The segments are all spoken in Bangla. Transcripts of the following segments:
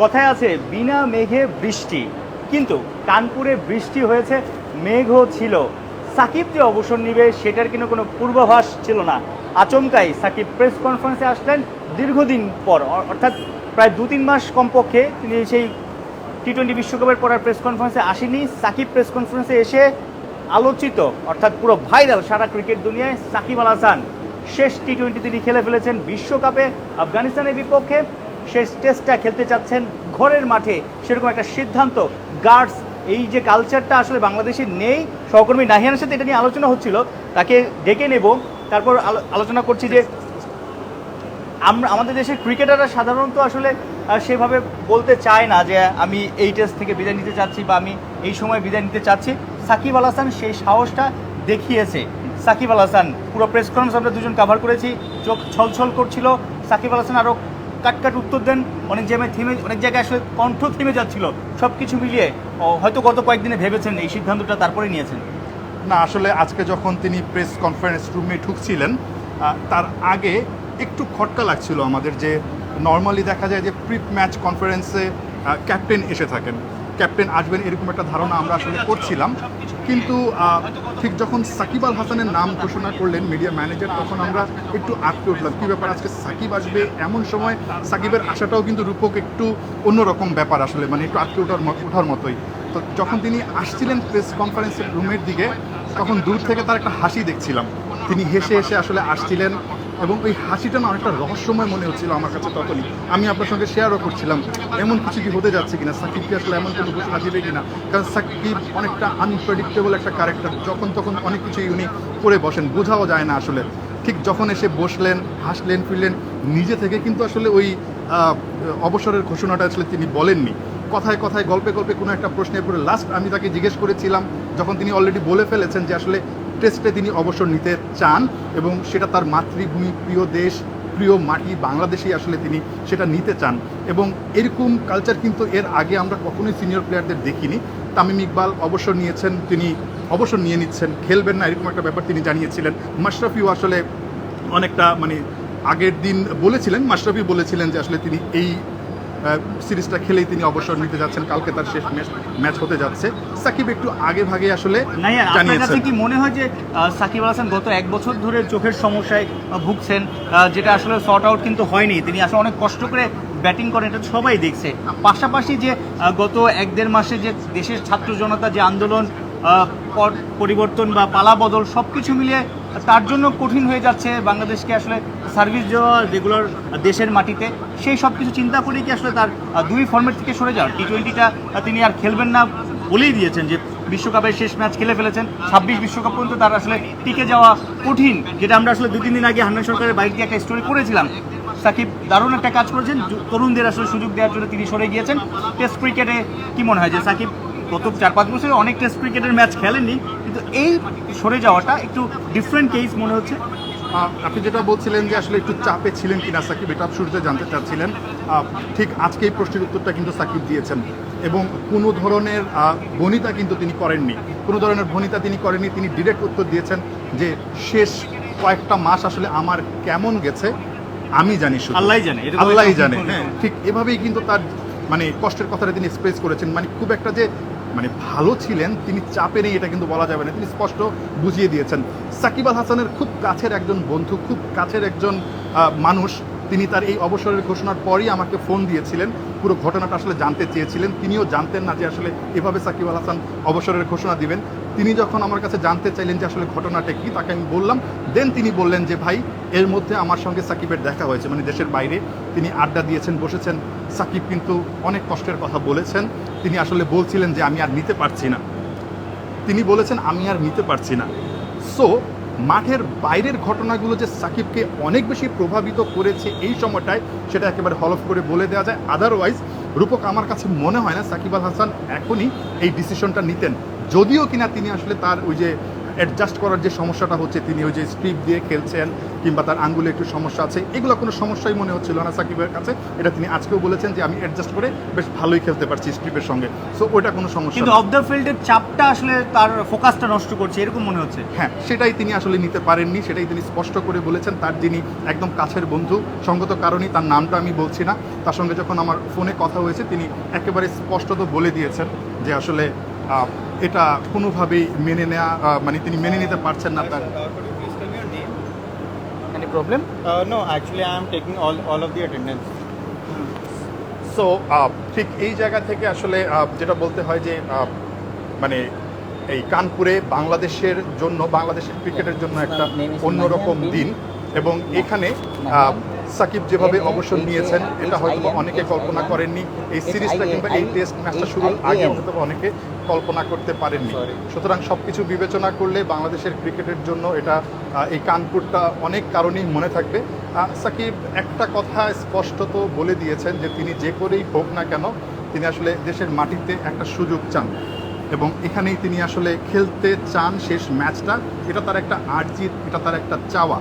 কথায় আছে বিনা মেঘে বৃষ্টি, কিন্তু কানপুরে বৃষ্টি হয়েছে, মেঘও ছিল। সাকিব যে অবসর নেবে সেটার কিন্তু কোনো পূর্বাভাস ছিল না। আচমকাই সাকিব প্রেস কনফারেন্সে আসলেন দীর্ঘদিন পর, অর্থাৎ প্রায় 2-3 মাস কমপক্ষে তিনি সেই টি-20 বিশ্বকাপের পর আর প্রেস কনফারেন্সে আসেনি। সাকিব প্রেস কনফারেন্সে এসে আলোচিত, অর্থাৎ পুরো ভাইরাল সারা ক্রিকেট দুনিয়ায়, সাকিব আল হাসান শেষ টি-20 তিনি খেলে ফেলেছেন বিশ্বকাপে আফগানিস্তানের বিপক্ষে। শেষ টেস্টটা খেলতে চাচ্ছেন ঘরের মাঠে, সেরকম একটা সিদ্ধান্ত। গার্ডস এই যে কালচারটা আসলে বাংলাদেশে নেই, সহকর্মী নাহিয়ানের সাথে এটা নিয়ে আলোচনা হচ্ছিল, তাকে ডেকে নেব। তারপর আলোচনা করছি যে আমাদের দেশের ক্রিকেটাররা সাধারণত আসলে সেভাবে বলতে চায় না যে আমি এই টেস্ট থেকে বিদায় নিতে চাচ্ছি বা আমি এই সময় বিদায় নিতে চাচ্ছি। সাকিব আল হাসান সেই সাহসটা দেখিয়েছে। সাকিব আল হাসান পুরো প্রেস কনফারেন্স আমরা দুজন কভার করেছি, চোখ ছলছল করছিল। সাকিব আল হাসান আরও কাট উত্তর দেন, অনেক জায়গায় আসলে কণ্ঠ থেমে যাচ্ছিল। সব কিছু মিলিয়ে হয়তো গত কয়েকদিনে ভেবেছেন এই সিদ্ধান্তটা, তারপরে নিয়েছেন। না, আসলে আজকে যখন তিনি প্রেস কনফারেন্স রুমে ঢুকছিলেন তার আগে একটু খটকা লাগছিল আমাদের, যে নর্মালি দেখা যায় যে প্রি ম্যাচ কনফারেন্সে ক্যাপ্টেন এসে থাকেন, ক্যাপ্টেন আসবেন এরকম একটা ধারণা আমরা আসলে করছিলাম। কিন্তু ঠিক যখন সাকিব আল হাসানের নাম ঘোষণা করলেন মিডিয়া ম্যানেজার, তখন আমরা একটু আটকে উঠলাম, কী ব্যাপার আজকে সাকিব আসবে। এমন সময় সাকিবের আশাটাও কিন্তু রূপক একটু অন্যরকম ব্যাপার আসলে, মানে একটু আটকে ওঠার মতোই। তো যখন তিনি আসছিলেন প্রেস কনফারেন্সের রুমের দিকে, তখন দূর থেকে তার একটা হাসি দেখছিলাম, তিনি হেসে হেসে আসলে আসছিলেন, এবং ওই হাসিটা না অনেকটা রহস্যময় মনে হচ্ছিল আমার কাছে। তখনই আমি আপনার সঙ্গে শেয়ারও করছিলাম এমন কিছু কি হতে যাচ্ছে কিনা, সাকিব কি আসলে এমন কোনো ঘোষণা দিবে কিনা। কারণ সাকিব অনেকটা আনপ্রেডিক্টেবল একটা ক্যারেক্টার, যখন তখন অনেক কিছুই উনি করে বসেন, বোঝাও যায় না আসলে। ঠিক যখন এসে বসলেন, হাসলেন, ফিরলেন, নিজে থেকে কিন্তু আসলে ওই অবসরের ঘোষণাটা আসলে তিনি বলেননি। কথায় কথায় গল্পে গল্পে কোনো একটা প্রশ্নের পরে লাস্ট আমি তাকে জিজ্ঞেস করেছিলাম, যখন তিনি অলরেডি বলে ফেলেছেন যে আসলে টেস্টে তিনি অবসর নিতে চান, এবং সেটা তার মাতৃভূমি, প্রিয় দেশ, প্রিয় মাটি বাংলাদেশেই আসলে তিনি সেটা নিতে চান। এবং এরকম কালচার কিন্তু এর আগে আমরা কখনোই সিনিয়র প্লেয়ারদের দেখিনি। তামিম ইকবাল অবসর নিয়েছেন, তিনি অবসর নিয়ে নিচ্ছেন, খেলবেন না এরকম একটা ব্যাপার তিনি জানিয়েছিলেন। মাশরাফিও আসলে অনেকটা মানে আগের দিন বলেছিলেন, মাশরাফি বলেছিলেন যে আসলে তিনি এই সিরিজটা খেলেই তিনি অবসর নিতে যাচ্ছেন, কালকে তার শেষ ম্যাচ হতে যাচ্ছে। সাকিব একটু আগে ভাগে আসলে জানিয়েছেন। কি মনে হয় যে সাকিব আল হাসান গত 1 বছর ধরে চোখের সমস্যায় ভুগছেন, যেটা আসলে সর্ট আউট কিন্তু হয়নি, তিনি আসলে অনেক কষ্ট করে ব্যাটিং করেন, এটা সবাই দেখছে। পাশাপাশি যে গত 1-1.5 মাসে যে দেশের ছাত্র জনতা যে আন্দোলন, পরিবর্তন বা পালা বদল, সব কিছু মিলিয়ে তার জন্য কঠিন হয়ে যাচ্ছে বাংলাদেশকে আসলে সার্ভিস দেওয়া রেগুলার দেশের মাটিতে। সেই সব কিছু চিন্তা করে কি আসলে তার 2 ফর্মেট থেকে সরে যাওয়ার, টি-20টা তিনি আর খেলবেন না বলেই দিয়েছেন, যে বিশ্বকাপের শেষ ম্যাচ খেলে ফেলেছেন, 26 বিশ্বকাপ পর্যন্ত তার আসলে টিকে যাওয়া কঠিন, যেটা আমরা আসলে 2-3 দিন আগে হান্নান সরকারের বাইরে দিয়ে একটা স্টোরি করেছিলাম। সাকিব দারুণ একটা কাজ করেছেন, তরুণদের আসলে সুযোগ দেওয়ার জন্য তিনি সরে গিয়েছেন। টেস্ট ক্রিকেটে কি মনে হয় যে সাকিব গত 4-5 বছরে অনেক টেস্ট ক্রিকেটের ম্যাচ খেলেননি, কিন্তু এই সরে যাওয়াটা একটু ডিফারেন্ট কেস মনে হচ্ছে? আপনি যেটা বলছিলেন যে আসলে একটু চাপে ছিলেন কিনা সাকিব, এটা শুরুতে জানতে চাচ্ছিলেন। ঠিক আজকে এই প্রশ্নের উত্তরটা কিন্তু সাকিব দিয়েছেন, এবং কোনো ধরনের ভনিতা কিন্তু তিনি করেননি, কোনো ধরনের ভনিতা তিনি করেননি। তিনি ডিরেক্ট উত্তর দিয়েছেন যে শেষ কয়েকটা মাস আসলে আমার কেমন গেছে আমি জানি, শুধু আল্লাহই জানে। হ্যাঁ, ঠিক এভাবেই কিন্তু তার মানে কষ্টের কথাটা তিনি এক্সপ্রেস করেছেন। মানে খুব একটা যে মানে ভালো ছিলেন, তিনি চাপে নেই এটা কিন্তু বলা যাবে না, তিনি স্পষ্ট বুঝিয়ে দিয়েছেন। সাকিব আল হাসানের খুব কাছের একজন বন্ধু, খুব কাছের একজন মানুষ, তিনি তার এই অবসরের ঘোষণার পরই আমাকে ফোন দিয়েছিলেন, পুরো ঘটনাটা আসলে জানতে চেয়েছিলেন। তিনিও জানতেন না যে আসলে এভাবে সাকিব আল হাসান অবসরের ঘোষণা দিবেন। তিনি যখন আমার কাছে জানতে চাইলেন যে আসলে ঘটনাটা কী, তাকে আমি বললাম। দেন তিনি বললেন যে ভাই, এর মধ্যে আমার সঙ্গে সাকিবের দেখা হয়েছে, মানে দেশের বাইরে তিনি আড্ডা দিয়েছেন, বসেছেন। সাকিব কিন্তু অনেক কষ্টের কথা বলেছেন, তিনি আসলে বলছিলেন যে আমি আর নিতে পারছি না, তিনি বলেছেন আমি আর নিতে পারছি না। সো মাঠের বাইরের ঘটনাগুলো যে সাকিবকে অনেক বেশি প্রভাবিত করেছে এই সময়টায়, সেটা একেবারে হলফ করে বলে দেওয়া যায়। আদারওয়াইজ রূপক আমার কাছে মনে হয় না সাকিব আল হাসান এখনই এই ডিসিশনটা নিতেন, যদিও কিনা তিনি আসলে তার ওই যে অ্যাডজাস্ট করার যে সমস্যাটা হচ্ছে, তিনি ওই যে স্ট্রিপ দিয়ে খেলছেন কিংবা তার আঙ্গুলে একটু সমস্যা আছে, এগুলো কোনো সমস্যাই মনে হচ্ছিল না সাকিবের কাছে। এটা তিনি আজকেও বলেছেন যে আমি অ্যাডজাস্ট করে বেশ ভালোই খেলতে পারছি স্ট্রিপের সঙ্গে, সো ওইটা কোনো সমস্যা কিন্তু না। অফ দ্য ফিল্ডের চাপটা আসলে তার ফোকাসটা নষ্ট করছে এরকম মনে হচ্ছে। হ্যাঁ, সেটাই তিনি আসলে নিতে পারেননি, সেটাই তিনি স্পষ্ট করে বলেছেন। তার যিনি একদম কাছের বন্ধু, সঙ্গত কারণেই তার নামটা আমি বলছি না, তার সঙ্গে যখন আমার ফোনে কথা হয়েছে তিনি একেবারে স্পষ্টত বলে দিয়েছেন যে আসলে এটা কোনোভাবেই মেনে নেওয়া মানে তিনি মেনে নিতে পারছেন না তার। Could you please tell me your name? Any problem? No, actually I am taking all of the attendance. So ঠিক এই জায়গা থেকে আসলে যেটা বলতে হয় যে মানে এই কানপুরে বাংলাদেশের জন্য, বাংলাদেশের ক্রিকেটের জন্য একটা অন্যরকম দিন, এবং এখানে সাকিব যেভাবে অবসর নিয়েছেন এটা হয়তো অনেকে কল্পনা করেননি। এই সিরিজটা কিংবা এই টেস্ট ম্যাচটা শুরুর আগে হয়তো অনেকে কল্পনা করতে পারেননি। সুতরাং সব কিছু বিবেচনা করলে বাংলাদেশের ক্রিকেটের জন্য এটা এই কানপুরটা অনেক কারণেই মনে থাকবে। সাকিব একটা কথা স্পষ্টত বলে দিয়েছেন যে তিনি যে করেই হোক না কেন তিনি আসলে দেশের মাটিতে একটা সুযোগ চান, এবং এখানেই তিনি আসলে খেলতে চান শেষ ম্যাচটা। এটা তার একটা আর্জিত, এটা তার একটা চাওয়া।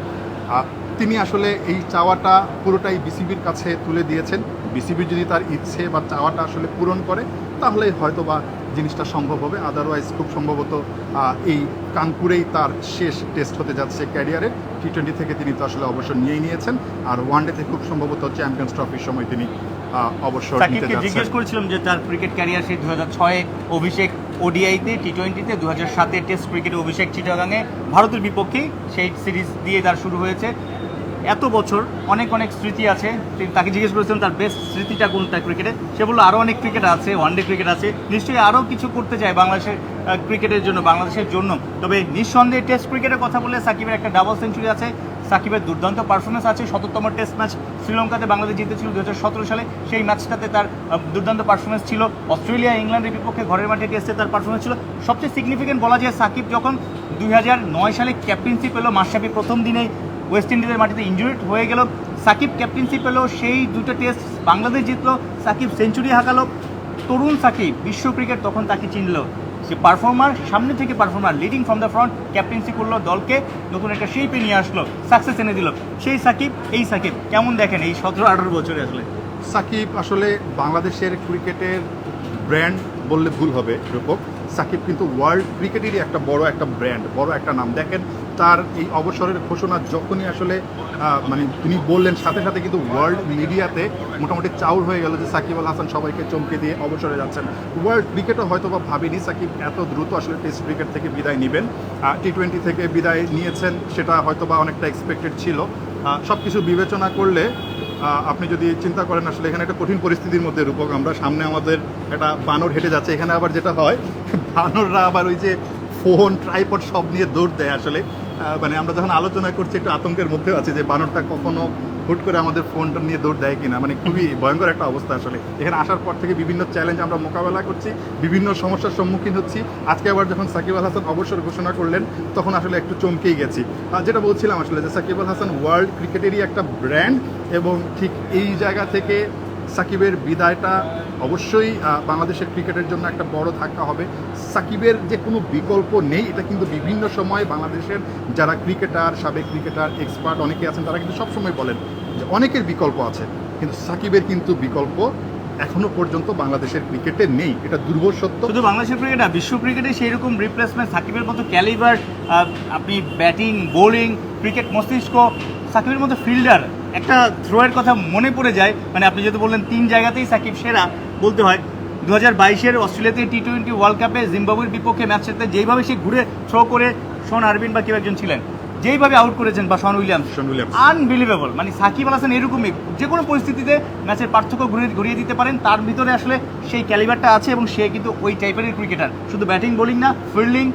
তিনি আসলে এই চাওয়াটা পুরোটাই বিসিবির কাছে তুলে দিয়েছেন। বিসিবি যদি তার ইচ্ছে বা চাওয়াটা আসলে পূরণ করে তাহলে হয়তো বা জিনিসটা সম্ভব হবে, আদারওয়াইজ খুব সম্ভবত এই কানপুরেই তার শেষ টেস্ট হতে যাচ্ছে ক্যারিয়ারের। টি-20 থেকে তিনি তো আসলে অবসর নিয়েই নিয়েছেন, আর ওয়ানডেতে খুব সম্ভবত চ্যাম্পিয়ন্স ট্রফির সময় তিনি অবসর নিতে সাকিবকে যাচ্ছেন। জিজ্ঞেস করেছিলাম যে তার ক্রিকেট ক্যারিয়ার সেই 2006-এ অভিষেক ওডিআইতে, টি-20-তে, 2007-এ টেস্ট ক্রিকেটে অভিষেক চিটাগাংয়ে ভারতের বিপক্ষেই সেই সিরিজ দিয়ে তার শুরু হয়েছে। এত বছর অনেক অনেক স্মৃতি আছে। তাকে জিজ্ঞেস করেছিলাম তার বেস্ট স্মৃতিটা কোনটা ক্রিকেটে, সে বললো আরও অনেক ক্রিকেট আছে, ওয়ানডে ক্রিকেট আছে, নিশ্চয়ই আরও কিছু করতে চায় বাংলাদেশের ক্রিকেটের জন্য, বাংলাদেশের জন্য। তবে নিঃসন্দেহে টেস্ট ক্রিকেটের কথা বললে সাকিবের একটা ডাবল সেঞ্চুরি আছে, সাকিবের দুর্দান্ত পারফরমেন্স আছে। ৭০তম টেস্ট ম্যাচ শ্রীলঙ্কাতে বাংলাদেশ জিতেছিল 2017 সালে, সেই ম্যাচটাতে তার দুর্দান্ত পারফরমেন্স ছিল। অস্ট্রেলিয়া, ইংল্যান্ডের বিপক্ষে ঘরের মাঠে টেস্টে তার পারফরমেন্স ছিল। সবচেয়ে সিগনিফিকেন্ট বলা যায় সাকিব যখন 2009 সালে ক্যাপ্টেন্সি পেল, মাশরাফি প্রথম দিনেই ওয়েস্ট ইন্ডিজের মাটিতে ইনজুরিড হয়ে গেল, সাকিব ক্যাপ্টেন্সি পেল, সেই দুটো টেস্ট বাংলাদেশ জিতলো, সাকিব সেঞ্চুরি হাঁকালো। তরুণ সাকিব, বিশ্ব ক্রিকেট তখন তাকে চিনল, সে পারফর্মার, সামনে থেকে performer, leading from the front, captaincy করলো, দলকে নতুন একটা শেপে নিয়ে আসলো, সাকসেস এনে দিল। সেই সাকিব, এই সাকিব কেমন দেখেন এই 17-18 বছরে? আসলে সাকিব আসলে বাংলাদেশের ক্রিকেটের ব্র্যান্ড বললে ভুল হবে রূপক। সাকিব কিন্তু ওয়ার্ল্ড ক্রিকেটেরই একটা বড় একটা ব্র্যান্ড, বড় একটা নাম। দেখেন তার এই অবসরের ঘোষণা যখনই আসলে মানে তিনি বললেন, সাথে সাথে কিন্তু ওয়ার্ল্ড মিডিয়াতে মোটামুটি চাউর হয়ে গেল যে সাকিব আল হাসান সবাইকে চমকে দিয়ে অবসরে যাচ্ছেন। ওয়ার্ল্ড ক্রিকেটও হয়তো বা ভাবেনি সাকিব এত দ্রুত আসলে টেস্ট ক্রিকেট থেকে বিদায় নেবেন। টি-20 থেকে বিদায় নিয়েছেন, সেটা হয়তো বা অনেকটা এক্সপেক্টেড ছিল। সব কিছু বিবেচনা করলে আপনি যদি চিন্তা করেন আসলে এখানে একটা কঠিন পরিস্থিতির মধ্যে রূপক, আমরা সামনে আমাদের একটা বানর হেঁটে যাচ্ছে, এখানে আবার যেটা হয় বানররা আবার ওই যে ফোন, ট্রাইপড সব নিয়ে দৌড় দেয়। আসলে মানে আমরা যখন আলোচনা করছি একটু আতঙ্কের মধ্যেও আছে যে বানরটা কখনো হুট করে আমাদের ফোনটা নিয়ে দৌড় দেয় কিনা। মানে খুবই ভয়ঙ্কর একটা অবস্থা। আসলে এখানে আসার পর থেকে বিভিন্ন চ্যালেঞ্জ আমরা মোকাবেলা করছি, বিভিন্ন সমস্যার সম্মুখীন হচ্ছি। আজকে আবার যখন সাকিব আল হাসান অবসর ঘোষণা করলেন তখন আসলে একটু চমকেই গেছি। যেটা বলছিলাম আসলে যে সাকিব আল হাসান ওয়ার্ল্ড ক্রিকেটেরই একটা ব্র্যান্ড, এবং ঠিক এই জায়গা থেকে সাকিবের বিদায়টা অবশ্যই বাংলাদেশের ক্রিকেটের জন্য একটা বড় ধাক্কা হবে। সাকিবের যে কোনো বিকল্প নেই, এটা কিন্তু বিভিন্ন সময় বাংলাদেশের যারা ক্রিকেটার, সাবেক ক্রিকেটার, এক্সপার্ট অনেকে আছেন তারা কিন্তু সবসময় বলেন যে অনেকের বিকল্প আছে, কিন্তু সাকিবের কিন্তু বিকল্প এখনো পর্যন্ত বাংলাদেশের ক্রিকেটে নেই। এটা দুর্বল সত্য। শুধু বাংলাদেশের ক্রিকেট না, বিশ্ব ক্রিকেটে সেই রকম রিপ্লেসমেন্ট সাকিবের মতো ক্যালিবার, আপনি ব্যাটিং, বোলিং, ক্রিকেট মস্তিষ্ক, সাকিবের মতো ফিল্ডার, একটা থ্রোয়ের কথা মনে পড়ে যায়। মানে আপনি যেহেতু বললেন 3 জায়গাতেই সাকিব সেরা, বলতে হয় 2022-এর অস্ট্রেলিয়াতে টি-20 ওয়ার্ল্ড কাপে জিম্বাবুয়ের বিপক্ষে ম্যাচটাতে যেইভাবে সে ঘুরে থ্রো করে, শন আরবিন বা কেউ একজন ছিলেন, যেইভাবে আউট করেছেন, বা শন উইলিয়ামস, আনবিলিভেবল। মানে সাকিব আল হাসান এরকমই, যে কোনো পরিস্থিতিতে ম্যাচের পার্থক্য ঘুরিয়ে দিতে পারেন। তার ভিতরে আসলে সেই ক্যালিবারটা আছে, এবং সে কিন্তু ওই টাইপের ক্রিকেটার, শুধু ব্যাটিং বোলিং না, ফিল্ডিং,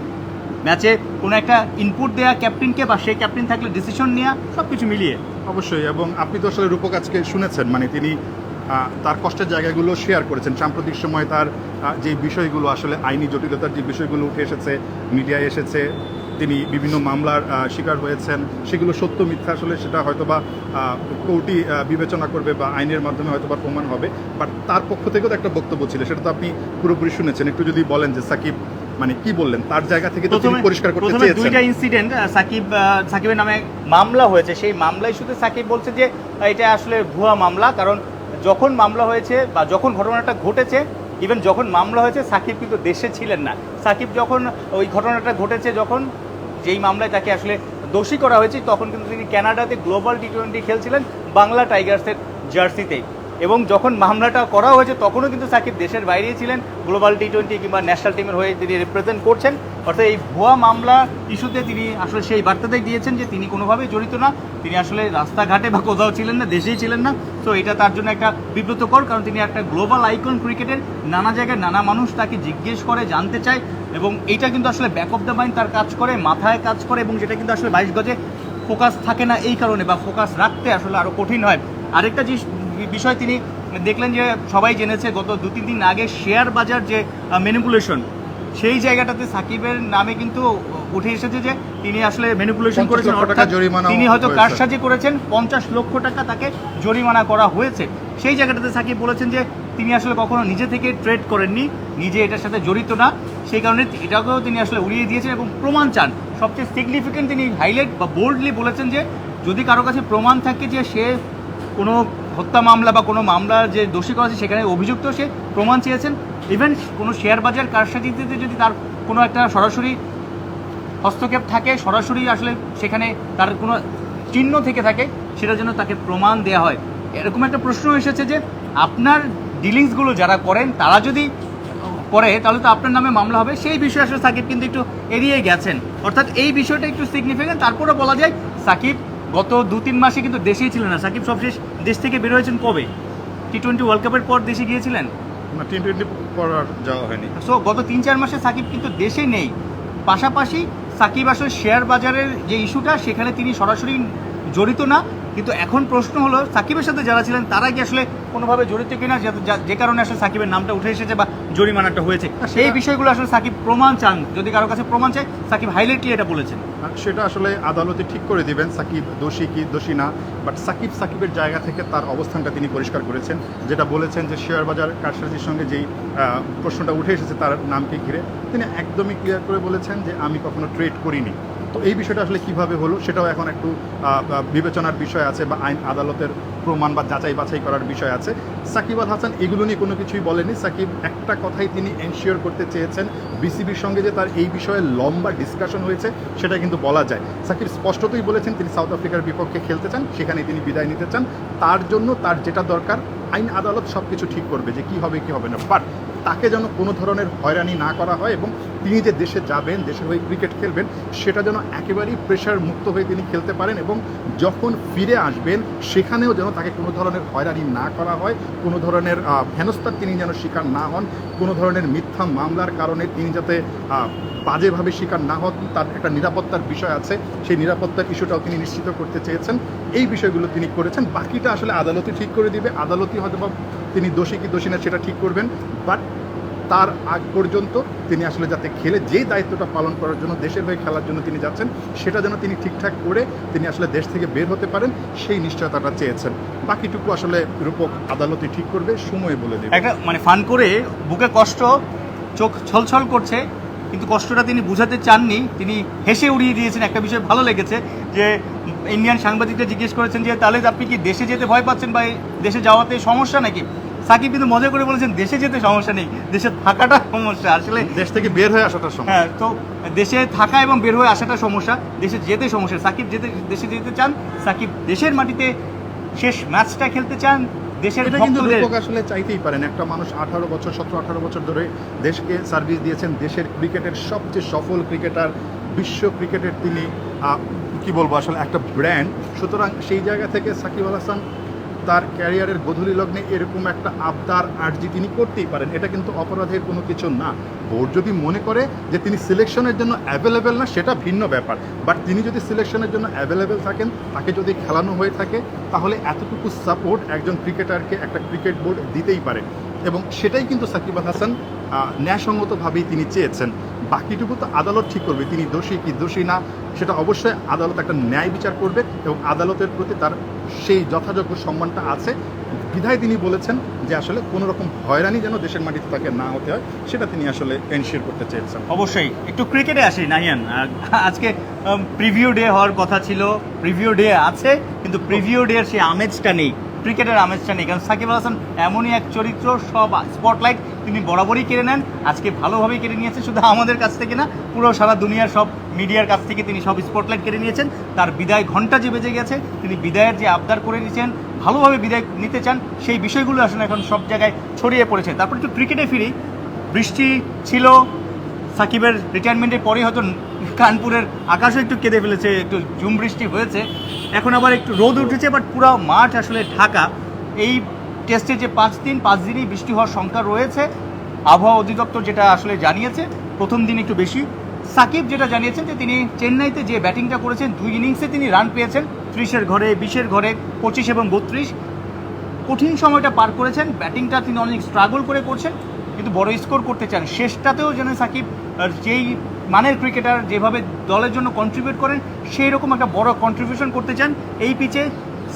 ম্যাচে কোনো একটা ইনপুট দেওয়া ক্যাপ্টেনকে, বা সেই ক্যাপ্টেন থাকলে ডিসিশন নেওয়া, সব কিছু মিলিয়ে অবশ্যই। এবং আপনি তো আসলে রূপক আজকে শুনেছেন, মানে তিনি তার কষ্টের জায়গাগুলো শেয়ার করেছেন। সাম্প্রতিক সময় তার যে বিষয়গুলো আসলে আইনি জটিলতার যে বিষয়গুলো উঠে এসেছে, মিডিয়ায় এসেছে, তিনি বিভিন্ন মামলার শিকার হয়েছেন, সেগুলো সত্য মিথ্যা আসলে সেটা হয়তোবা কোর্টই বিবেচনা করবে বা আইনের মাধ্যমে হয়তোবা প্রমাণ হবে। বাট তার পক্ষ থেকেও তো একটা বক্তব্য ছিল, সেটা তো আপনি পুরোপুরি শুনেছেন। একটু যদি বলেন যে সাকিব মানে কি বললেন তার জায়গা থেকে তো তিনি প্রথমে পরিষ্কার করতে প্রথমে চেয়েছেন। দুইটা ইনসিডেন্ট সাকিবের নামে মামলা হয়েছে, সেই মামলা ইস্যুতে সাকিব বলছে যে এটা আসলে ভুয়া মামলা, কারণ যখন মামলা হয়েছে বা যখন ঘটনাটা ঘটেছে, ইভেন যখন মামলা হয়েছে সাকিব কিন্তু দেশে ছিলেন না। সাকিব যখন ওই ঘটনাটা ঘটেছে, যখন যেই মামলায় তাকে আসলে দোষী করা হয়েছে, তখন কিন্তু তিনি কানাডাতে গ্লোবাল টি20 খেলছিলেন বাংলা টাইগার্সের জার্সিতেই। এবং যখন মামলাটা করা হয়েছে তখনও কিন্তু সাকিব দেশের বাইরেই ছিলেন, গ্লোবাল টি20 কিংবা ন্যাশনাল টিমের হয়ে তিনি রিপ্রেজেন্ট করছেন। অর্থাৎ এই ভুয়া মামলা ইস্যুতে তিনি আসলে সেই বার্তাটাই দিয়েছেন যে তিনি কোনোভাবেই জড়িত না, তিনি আসলে রাস্তাঘাটে বা কোথাও ছিলেন না, দেশেই ছিলেন না। তো এটা তার জন্য একটা বিব্রতকর, কারণ তিনি একটা গ্লোবাল আইকন ক্রিকেটের, নানা জায়গায় নানা মানুষ তাকে জিজ্ঞেস করে, জানতে চায়, এবং এইটা কিন্তু আসলে ব্যাক অফ দ্য মাইন্ড তার কাজ করে, মাথায় কাজ করে, এবং যেটা কিন্তু আসলে 22 গজে ফোকাস থাকে না এই কারণে, বা ফোকাস রাখতে আসলে আরও কঠিন হয়। আরেকটা যে বিষয় তিনি দেখলেন যে সবাই জেনেছে গত 2-3 দিন আগে শেয়ার বাজার যে ম্যানিপুলেশন, সেই জায়গাটাতে সাকিবের নামে কিন্তু উঠে এসেছে যে তিনি আসলে ম্যানিপুলেশন 50 করেছেন, লক্ষ টাকা অর্থাৎ জরিমানাও তিনি হয়তো হয়েছে। কারসাজি করেছেন, 50 লক্ষ টাকা তাকে জরিমানা করা হয়েছে। সেই জায়গাটাতে সাকিব বলেছেন যে তিনি আসলে কখনো নিজে থেকে ট্রেড করেননি, নিজে এটার সাথে জড়িত না, সেই কারণে এটাকেও তিনি আসলে উড়িয়ে দিয়েছেন এবং প্রমাণ চান। সবচেয়ে সিগনিফিকেন্ট তিনি হাইলাইট বা বোল্ডলি বলেছেন যে যদি কারো কাছে প্রমাণ থাকে যে সে কোনো হত্যা মামলা বা কোনো মামলার যে দোষী করা আছে সেখানে অভিযুক্ত, সে প্রমাণ চেয়েছেন। ইভেন কোনো শেয়ার বাজার কারসাজিতে যদি তার কোনো একটা সরাসরি হস্তক্ষেপ থাকে, সরাসরি আসলে সেখানে তার কোনো চিহ্ন থেকে থাকে, সেটা যেন তাকে প্রমাণ দেওয়া হয়। এরকম একটা প্রশ্ন এসেছে যে আপনার ডিলিংসগুলো যারা করেন তারা যদি করে তাহলে তো আপনার নামে মামলা হবে, সেই বিষয়ে আসলে সাকিব কিন্তু একটু এড়িয়ে গেছেন। অর্থাৎ এই বিষয়টা একটু সিগনিফিকেন্ট। তারপরে বলা যায় সাকিব গত 2-3 মাসে কিন্তু দেশেই ছিলেন না। সাকিব সবশেষ দেশ থেকে বের হয়েছেন কবে? টি20 ওয়ার্ল্ড কাপের পর দেশে গিয়েছিলেন। না, টি20 পর আর যাওয়া হয়নি। সো গত 3-4 মাসে সাকিব কিন্তু দেশে নেই। পাশাপাশি সাকিব আসলে শেয়ার বাজারের যে ইস্যুটা সেখানে তিনি সরাসরি জড়িত না, কিন্তু এখন প্রশ্ন হলো সাকিবের সাথে যারা ছিলেন তারা কি আসলে কোনোভাবে জড়িত কিনা, যে কারণে আসলে সাকিবের নামটা উঠে এসেছে বা জরিমানাটা হয়েছে। সেই বিষয়গুলো আসলে সাকিব প্রমাণ চান, যদি কারো কাছে প্রমাণ চায় সাকিব হাইলাইটলি এটা বলেছেন। আর সেটা আসলে আদালতে ঠিক করে দিবেন সাকিব দোষী কি দোষী না। বাট সাকিবের জায়গা থেকে তার অবস্থানটা তিনি পরিষ্কার করেছেন, যেটা বলেছেন যে শেয়ার বাজার কারসাজির সঙ্গে যেই প্রশ্নটা উঠে এসেছে তার নামকে ঘিরে, তিনি একদমই ক্লিয়ার করে বলেছেন যে আমি কখনো ট্রেড করিনি। তো এই বিষয়টা আসলে কিভাবে হলো সেটাও এখন একটু বিবেচনার বিষয় আছে, বা আইন আদালতের প্রমাণ বা যাচাই বাছাই করার বিষয় আছে। সাকিব আল হাসান এগুলো নিয়ে কোনো কিছুই বলেনি। সাকিব একটা কথাই তিনি এনশিওর করতে চেয়েছেন, বিসিবির সঙ্গে যে তার এই বিষয়ে লম্বা ডিসকাশন হয়েছে সেটা কিন্তু বলা যায়। সাকিব স্পষ্টতই বলেছেন তিনি সাউথ আফ্রিকার বিপক্ষে খেলতে চান, সেখানে তিনি বিদায় নিতে চান। তার জন্য তার যেটা দরকার আইন আদালত সব কিছু ঠিক করবে যে কী হবে কী হবে না, বাট তাকে যেন কোনো ধরনের হয়রানি না করা হয়, এবং তিনি যে দেশে যাবেন, দেশের হয়ে ক্রিকেট খেলবেন, সেটা যেন একেবারেই প্রেশার মুক্ত হয়ে তিনি খেলতে পারেন, এবং যখন ফিরে আসবেন সেখানেও যেন তাকে কোনো ধরনের হয়রানি না করা হয়, কোনো ধরনের হেনস্থার তিনি যেন শিকার না হন, কোনো ধরনের মিথ্যা মামলার কারণে তিনি যাতে বাজেভাবে শিকার না হন, তার একটা নিরাপত্তার বিষয় আছে, সেই নিরাপত্তার ইস্যুটাও তিনি নিশ্চিত করতে চেয়েছেন। এই বিষয়গুলো তিনি করেছেন, বাকিটা আসলে আদালতে ঠিক করে দিবে। আদালতই হয়তো বা তিনি দোষী কি দোষী না সেটা ঠিক করবেন, বাট তার আগ পর্যন্ত তিনি আসলে যাতে খেলে যেই দায়িত্বটা পালন করার জন্য দেশের হয়ে খেলার জন্য তিনি যাচ্ছেন, সেটা যেন তিনি ঠিকঠাক করে তিনি আসলে দেশ থেকে বের হতে পারেন, সেই নিশ্চয়তাটা চেয়েছেন। বাকিটুকু আসলে রূপক আদালতই ঠিক করবে, সময় বলে দেবে। একটা মানে ফান করে বুকে কষ্ট, চোখ ছলছল করছে, কিন্তু কষ্টটা তিনি বুঝাতে চাননি, তিনি হেসে উড়িয়ে দিয়েছেন। একটা বিষয় ভালো লেগেছে যে ইন্ডিয়ান সাংবাদিকরা জিজ্ঞেস করেছেন যে তাহলে আপনি কি দেশে যেতে ভয় পাচ্ছেন বা দেশে যাওয়াতে সমস্যা নাকি? সাকিব কিন্তু মজা করে বলেছেন দেশে যেতে সমস্যা নেই, দেশে থাকাটা সমস্যা। আসলে দেশ থেকে বের হয়ে আসাটার সময়, হ্যাঁ, তো দেশে থাকা এবং বের হয়ে আসাটা সমস্যা, দেশে যেতে সমস্যা। সাকিব দেশে যেতে চান, সাকিব দেশের মাটিতে শেষ ম্যাচটা খেলতে চান, দেশের এটা কিন্তু ভক্তদের। রূপক আসলে চাইতেই পারেন। একটা মানুষ 17-18 বছর ধরে দেশকে সার্ভিস দিয়েছেন, দেশের ক্রিকেটের সবচেয়ে সফল ক্রিকেটার, বিশ্ব ক্রিকেটের তিনি কি বলবো আসলে একটা ব্র্যান্ড। সুতরাং সেই জায়গা থেকে সাকিব আল হাসান তার ক্যারিয়ারের গোধূলি লগ্নে এরকম একটা আবদার আর্জি তিনি করতেই পারেন, এটা কিন্তু অপরাধের কোনো কিছু না। বোর্ড যদি মনে করে যে তিনি সিলেকশনের জন্য অ্যাভেলেবেল না, সেটা ভিন্ন ব্যাপার, বাট তিনি যদি সিলেকশনের জন্য অ্যাভেলেবেল থাকেন, তাকে যদি খেলানো হয়ে থাকে, তাহলে এতটুকু সাপোর্ট একজন ক্রিকেটারকে একটা ক্রিকেট বোর্ড দিতেই পারে, এবং সেটাই কিন্তু সাকিব আল হাসান ন্যায়সঙ্গতভাবেই তিনি চেয়েছেন। বাকিটুকু তো আদালত ঠিক করবে, তিনি দোষী কি দোষী না সেটা অবশ্যই আদালত একটা ন্যায় বিচার করবে, এবং আদালতের প্রতি তার সেই যথাযোগ্য সম্মানটা আছে। বিধায় তিনি বলেছেন যে আসলে কোনো রকম হয়রানি যেন দেশের মাটিতে তাকে না হতে হয়, সেটা তিনি আসলে এনশিওর করতে চেয়েছেন। অবশ্যই একটু ক্রিকেটে আসি নাহিয়ান, আজকে প্রিভিউ ডে হওয়ার কথা ছিল, প্রিভিউ ডে আছে কিন্তু প্রিভিউ ডে এর সেই আমেজটা নেই, ক্রিকেটের আমেজটা নেই, কারণ সাকিব আল হাসান এমনই এক চরিত্র, সব স্পটলাইট তিনি বরাবরই কেড়ে নেন, আজকে ভালোভাবেই কেড়ে নিয়েছে, শুধু আমাদের কাছ থেকে না পুরো সারা দুনিয়ার সব মিডিয়ার কাছ থেকে তিনি সব স্পটলাইট কেড়ে নিয়েছেন। তার বিদায় ঘন্টা যে বেজে গেছে, তিনি বিদায়ের যে আবদার করে নিয়েছেন, ভালোভাবে বিদায় নিতে চান, সেই বিষয়গুলো আসলে এখন সব জায়গায় ছড়িয়ে পড়েছে। তারপর একটু ক্রিকেটে ফিরি, বৃষ্টি ছিল, সাকিবের রিটায়ারমেন্টের পরে হয়তো কানপুরের আকাশও একটু কেঁদে ফেলেছে, একটু ঝুম বৃষ্টি হয়েছে, এখন আবার একটু রোদ উঠেছে, বাট পুরো মাঠ আসলে ঢাকা। এই টেস্টে যে 5 দিনই বৃষ্টি হওয়ার শঙ্কা রয়েছে, আবহাওয়া অধিদপ্তর যেটা আসলে জানিয়েছে, প্রথম দিন একটু বেশি। সাকিব যেটা জানিয়েছেন যে তিনি চেন্নাইতে যে ব্যাটিংটা করেছেন, 2 ইনিংসে তিনি রান পেয়েছেন 30-এর ঘরে, 20-এর ঘরে, 25 এবং 32, কঠিন সময়টা পার করেছেন, ব্যাটিংটা তিনি অনেক স্ট্রাগল করে করছেন, কিন্তু বড় স্কোর করতে চান। শেষটাতেও যেন সাকিব যেই মানের ক্রিকেটার, যেভাবে দলের জন্য কন্ট্রিবিউট করেন, সেই রকম একটা বড় কন্ট্রিবিউশন করতে চান। এই পিচে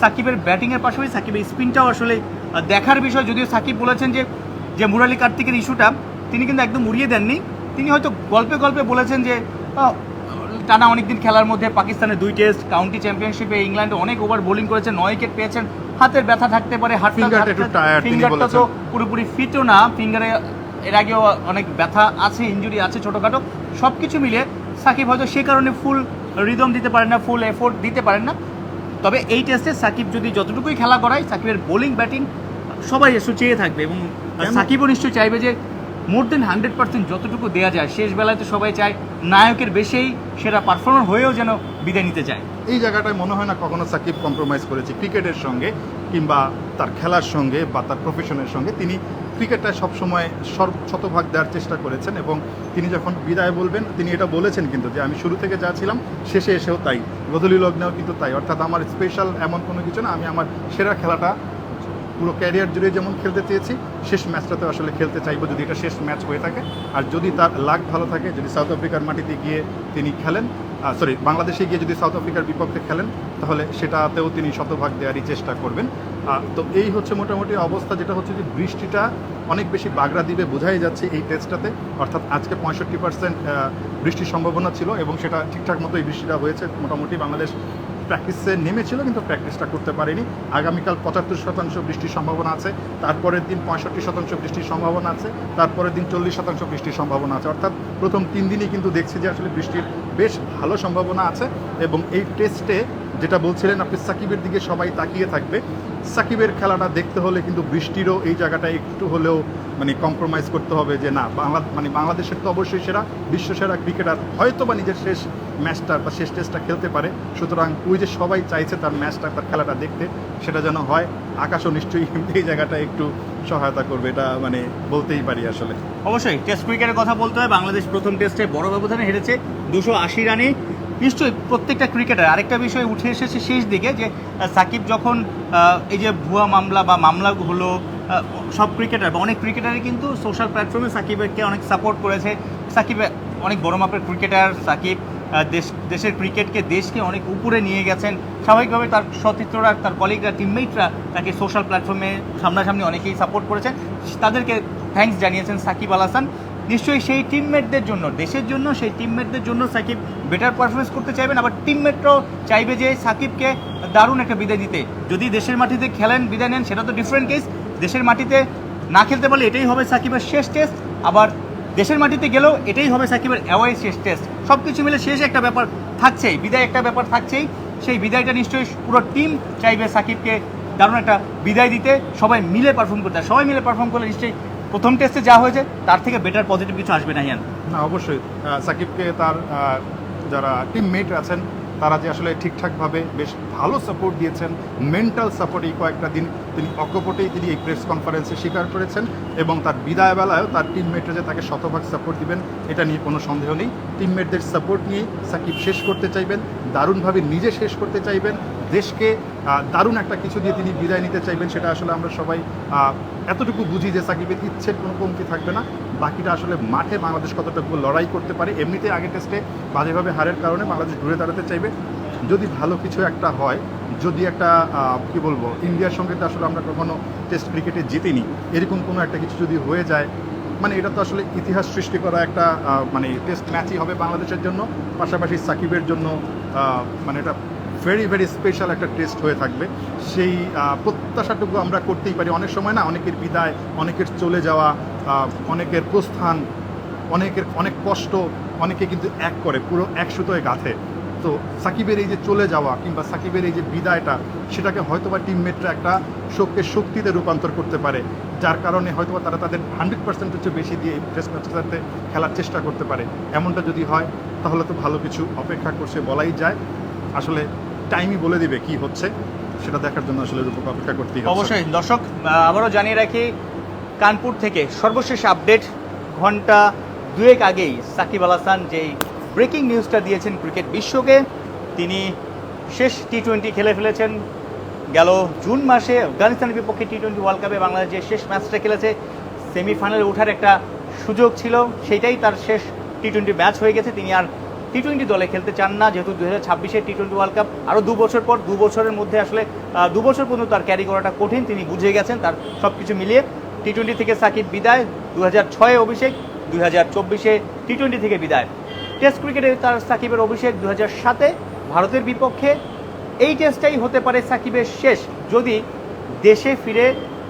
সাকিবের ব্যাটিংয়ের পাশাপাশি সাকিবের স্পিনটাও আসলে দেখার বিষয়। যদিও সাকিব বলেছেন যে মুরালি কার্তিকের ইস্যুটা তিনি কিন্তু একদম উড়িয়ে দেননি, তিনি হয়তো গল্পে গল্পে বলেছেন যে টানা অনেকদিন খেলার মধ্যে পাকিস্তানের 2 টেস্ট, কাউন্টি চ্যাম্পিয়নশিপে ইংল্যান্ডে অনেক ওভার বোলিং করেছেন, 9 উইকেট পেয়েছেন, হাতের ব্যথা থাকতে পারে, ফিঙ্গারটা তো পুরোপুরি ফিটও না, ফিঙ্গারে এর আগেও অনেক ব্যথা আছে, ইনজুরি আছে ছোটোখাটো, সব কিছু মিলিয়ে সাকিব হয়তো সে কারণে ফুল রিদম দিতে পারেন না, ফুল এফোর্ট দিতে পারেন না। তবে এই টেস্টে সাকিব যদি যতটুকুই খেলা করায়, সাকিবের বোলিং ব্যাটিং সবাই এসে চেয়ে থাকবে, এবং সাকিবও নিশ্চয়ই চাইবে যে মোর দেন 100% যতটুকু দেওয়া যায়। শেষ বেলায় তো সবাই চায় নায়কের বেশেই সেরা পারফর্মার হয়েও যেন বিদায় নিতে চায়। এই জায়গাটায় মনে হয় না কখনো সাকিব কম্প্রোমাইজ করেছে ক্রিকেটের সঙ্গে, কিংবা তার খেলার সঙ্গে বা তার প্রফেশনের সঙ্গে। তিনি ক্রিকেটটা সবসময় শতভাগ দেওয়ার চেষ্টা করেছেন, এবং তিনি যখন বিদায় বলবেন তিনি এটা বলেছেন কিন্তু যে আমি শুরু থেকে যা ছিলাম শেষে এসেও তাই, গধূলি লগ্নেও কিন্তু তাই। অর্থাৎ আমার স্পেশাল এমন কোনো কিছু না, আমি আমার সেরা খেলাটা পুরো ক্যারিয়ার জুড়ে যেমন খেলতে চেয়েছি, শেষ ম্যাচটাতে আসলে খেলতে চাইবো যদি এটা শেষ ম্যাচ হয়ে থাকে। আর যদি তার লাক ভালো থাকে, যদি সাউথ আফ্রিকার মাটিতে গিয়ে তিনি খেলেন, বাংলাদেশে গিয়ে যদি সাউথ আফ্রিকার বিপক্ষে খেলেন, তাহলে সেটাতেও তিনি শতভাগ দেওয়ারই চেষ্টা করবেন। তো এই হচ্ছে মোটামুটি অবস্থা, যেটা হচ্ছে যে বৃষ্টিটা অনেক বেশি বাগড়া দিবে বোঝাই যাচ্ছে এই টেস্টটাতে। অর্থাৎ আজকে 65% বৃষ্টির সম্ভাবনা ছিল, এবং সেটা ঠিকঠাক মতো এই বৃষ্টিটা হয়েছে। মোটামুটি বাংলাদেশ প্র্যাকটিসে নেমেছিল কিন্তু প্র্যাকটিসটা করতে পারেনি। আগামীকাল 75% বৃষ্টির সম্ভাবনা আছে, তারপরের দিন 65% বৃষ্টির সম্ভাবনা আছে, তারপরের দিন 40% বৃষ্টির সম্ভাবনা আছে। অর্থাৎ প্রথম 3 দিনই কিন্তু দেখছি যে আসলে বৃষ্টির বেশ ভালো সম্ভাবনা আছে। এবং এই টেস্টে যেটা বলছিলেন আপনি, সাকিবের দিকে সবাই তাকিয়ে থাকবে। সাকিবের খেলাটা দেখতে হলে কিন্তু বৃষ্টিরও এই জায়গাটা একটু হলেও কম্প্রোমাইজ করতে হবে, যে না বাংলাদেশের তো অবশ্যই সেরা, বিশ্বসেরা ক্রিকেটার হয়তো বা নিজের শেষ ম্যাচটা বা শেষ টেস্টটা খেলতে পারে। সুতরাং ওই যে সবাই চাইছে তার ম্যাচটা, তার খেলাটা দেখতে, সেটা যেন হয়। আকাশও নিশ্চয়ই এই জায়গাটা একটু সহায়তা করবে, এটা বলতেই পারি আসলে। অবশ্যই টেস্ট ক্রিকেটের কথা বলতে হয়, বাংলাদেশ প্রথম টেস্টে বড় ব্যবধানে হেরেছে 280 রানে। নিশ্চয়ই প্রত্যেকটা ক্রিকেটার, আরেকটা বিষয় উঠে এসেছে শেষ দিকে, যে সাকিব যখন এই যে ভুয়া মামলা বা মামলা হলো, সব ক্রিকেটার বা অনেক ক্রিকেটারই কিন্তু সোশ্যাল প্ল্যাটফর্মে সাকিবকে অনেক সাপোর্ট করেছে। সাকিব অনেক বড় মাপের ক্রিকেটার, সাকিব দেশের ক্রিকেটকে, দেশকে অনেক উপরে নিয়ে গেছেন। স্বাভাবিকভাবে তার সতীর্থরা, তার কলিগরা, টিমমেটরা তাকে সোশ্যাল প্ল্যাটফর্মে সামনাসামনি অনেকেই সাপোর্ট করেছেন, তাদেরকে থ্যাঙ্কস জানিয়েছেন সাকিব আল হাসান। নিশ্চয়ই সেই টিমমেটদের জন্য, দেশের জন্য, সেই টিমমেটদের জন্য সাকিব বেটার পারফরমেন্স করতে চাইবেন। আবার টিমমেটরাও চাইবে যে সাকিবকে দারুণ একটা বিদায় দিতে। যদি দেশের মাটিতে খেলেন, বিদায় নেন, সেটা তো ডিফারেন্ট কেস। দেশের মাটিতে না খেলতে পারলে এটাই হবে সাকিবের শেষ টেস্ট, আবার দেশের মাটিতে গেলেও এটাই হবে সাকিবের অ্যাওয়ে শেষ টেস্ট। সব কিছু মিলে শেষ একটা ব্যাপার থাকছেই, বিদায় একটা ব্যাপার থাকছেই। সেই বিদায়টা নিশ্চয়ই পুরো টিম চাইবে সাকিবকে দারুণ একটা বিদায় দিতে, সবাই মিলে পারফর্ম করতে। সবাই মিলে পারফর্ম করলে নিশ্চয়ই প্রথম টেস্টে যা হয়েছে তার থেকে বেটার পজিটিভ কিছু আসবে না। হিয়ান, না অবশ্যই সাকিবকে তার যারা টিমমেট আছেন তারা যে আসলে ঠিকঠাকভাবে বেশ ভালো সাপোর্ট দিয়েছেন, মেন্টাল সাপোর্ট এই কয়েকটা দিন তিনি অকপটেই তিনি এই প্রেস কনফারেন্সে স্বীকার করেছেন। এবং তার বিদায় বেলায়ও তার টিমমেটরা যে তাকে শতভাগ সাপোর্ট দিবেন, এটা নিয়ে কোনো সন্দেহ নেই। টিমমেটদের সাপোর্ট নিয়ে সাকিব শেষ করতে চাইবেন, দারুণভাবে নিজে শেষ করতে চাইবেন, দেশকে দারুণ একটা কিছু দিয়ে তিনি বিদায় নিতে চাইবেন। সেটা আসলে আমরা সবাই এতটুকু বুঝি যে সাকিবের ইচ্ছের কোনো কমতি থাকবে না। বাকিটা আসলে মাঠে বাংলাদেশ কতটুকু লড়াই করতে পারে। এমনিতে আগের টেস্টে বাজেভাবে হারের কারণে বাংলাদেশ ঘুরে দাঁড়াতে চাইবে, যদি ভালো কিছু একটা হয়, যদি একটা কি বলবো, ইন্ডিয়ার সঙ্গে তো আসলে আমরা কখনো টেস্ট ক্রিকেটে জিতিনি, এরকম কোনো একটা কিছু যদি হয়ে যায়, মানে এটা তো আসলে ইতিহাস সৃষ্টি করা একটা মানে টেস্ট ম্যাচই হবে বাংলাদেশের জন্য, পাশাপাশি সাকিবের জন্য মানে এটা ভেরি ভেরি স্পেশাল একটা টেস্ট হয়ে থাকবে। সেই প্রত্যাশাটুকু আমরা করতেই পারি। অনেক সময় না, অনেকের বিদায়, অনেকের চলে যাওয়া, অনেকের প্রস্থান, অনেকের অনেক কষ্ট, অনেকে কিন্তু এক করে, পুরো এক সুতোয় গাঁথে। তো সাকিবের এই যে চলে যাওয়া কিংবা সাকিবের এই যে বিদায়টা, সেটাকে হয়তোবা টিমমেটরা একটা শোককে শক্তিতে রূপান্তর করতে পারে, যার কারণে হয়তোবা তারা তাদের 100% হচ্ছে বেশি দিয়ে টেস্ট ম্যাচের সাথে খেলার চেষ্টা করতে পারে। এমনটা যদি হয় তাহলে তো ভালো কিছু অপেক্ষা করছে বলাই যায়। আসলে টাইমই বলে দিবে কি হচ্ছে, সেটা দেখার জন্য আসলে রূপক অপেক্ষা করতেই হবে। অবশ্যই দর্শক, আবারও জানিয়ে রাখি, কানপুর থেকে সর্বশেষ আপডেট ঘন্টা দুয়েক আগেই সাকিব আল হাসান যেই ব্রেকিং নিউজটা দিয়েছেন ক্রিকেট বিশ্বকে, তিনি শেষ টি-20 খেলে ফেলেছেন। গেল জুন মাসে আফগানিস্তানের বিপক্ষে টি-20 ওয়ার্ল্ড কাপে বাংলাদেশ যে শেষ ম্যাচটা খেলেছে, সেমিফাইনালে ওঠার একটা সুযোগ ছিল, সেটাই তার শেষ টি-20 ম্যাচ হয়ে গেছে। তিনি আর টি-20 দলে খেলতে চান না, যেহেতু 2026-এর টি-20 ওয়ার্ল্ড কাপ আরও 2 বছর পর, 2 বছরের মধ্যে আসলে 2 বছর পর্যন্ত তার ক্যারি করাটা কঠিন, তিনি বুঝে গেছেন। তার সব কিছু মিলিয়ে টি-20 থেকে সাকিব বিদায়, 2006-এ অভিষেক, 2024-এ টি-20 থেকে বিদায়। টেস্ট ক্রিকেটে তার সাকিবের অভিষেক 2007-এ ভারতের বিপক্ষে। এই টেস্টটাই হতে পারে সাকিবের শেষ, যদি দেশে ফিরে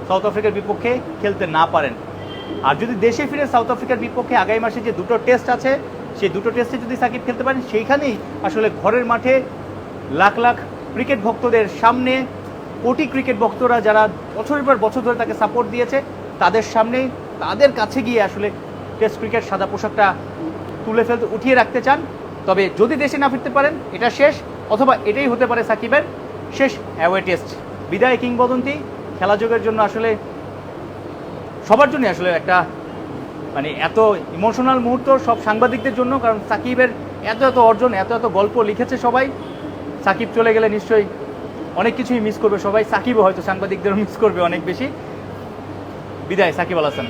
সাউথ আফ্রিকার বিপক্ষে খেলতে না পারেন। আর যদি দেশে ফিরে সাউথ আফ্রিকার বিপক্ষে আগামী মাসে যে 2টো টেস্ট আছে, সেই 2টো টেস্টে যদি সাকিব খেলতে পারেন, সেইখানেই আসলে ঘরের মাঠে লাখ লাখ ক্রিকেট ভক্তদের সামনে, কোটি ক্রিকেট ভক্তরা যারা বছরের পর বছর ধরে তাকে সাপোর্ট দিয়েছে, তাদের সামনেই, তাদের কাছে গিয়ে আসলে টেস্ট ক্রিকেট সাদা পোশাকটা তুলে ফেলতে, উঠিয়ে রাখতে চান। তবে যদি দেশে না ফিরতে পারেন, এটা শেষ, অথবা এটাই হতে পারে সাকিবের শেষ অ্যাওয়ে টেস্ট। বিদায় কিংবদন্তি খেলাযোগের জন্য আসলে সবার জন্য আসলে একটা মানে এত ইমোশনাল মুহূর্ত, সব সাংবাদিকদের জন্য, কারণ সাকিবের এত এত অর্জন, এত এত গল্প লিখেছে সবাই। সাকিব চলে গেলে নিশ্চয়ই অনেক কিছুই মিস করবে সবাই, সাকিবও হয়তো সাংবাদিকদেরও মিস করবে অনেক বেশি। বিদায় সাকিব আল হাসান।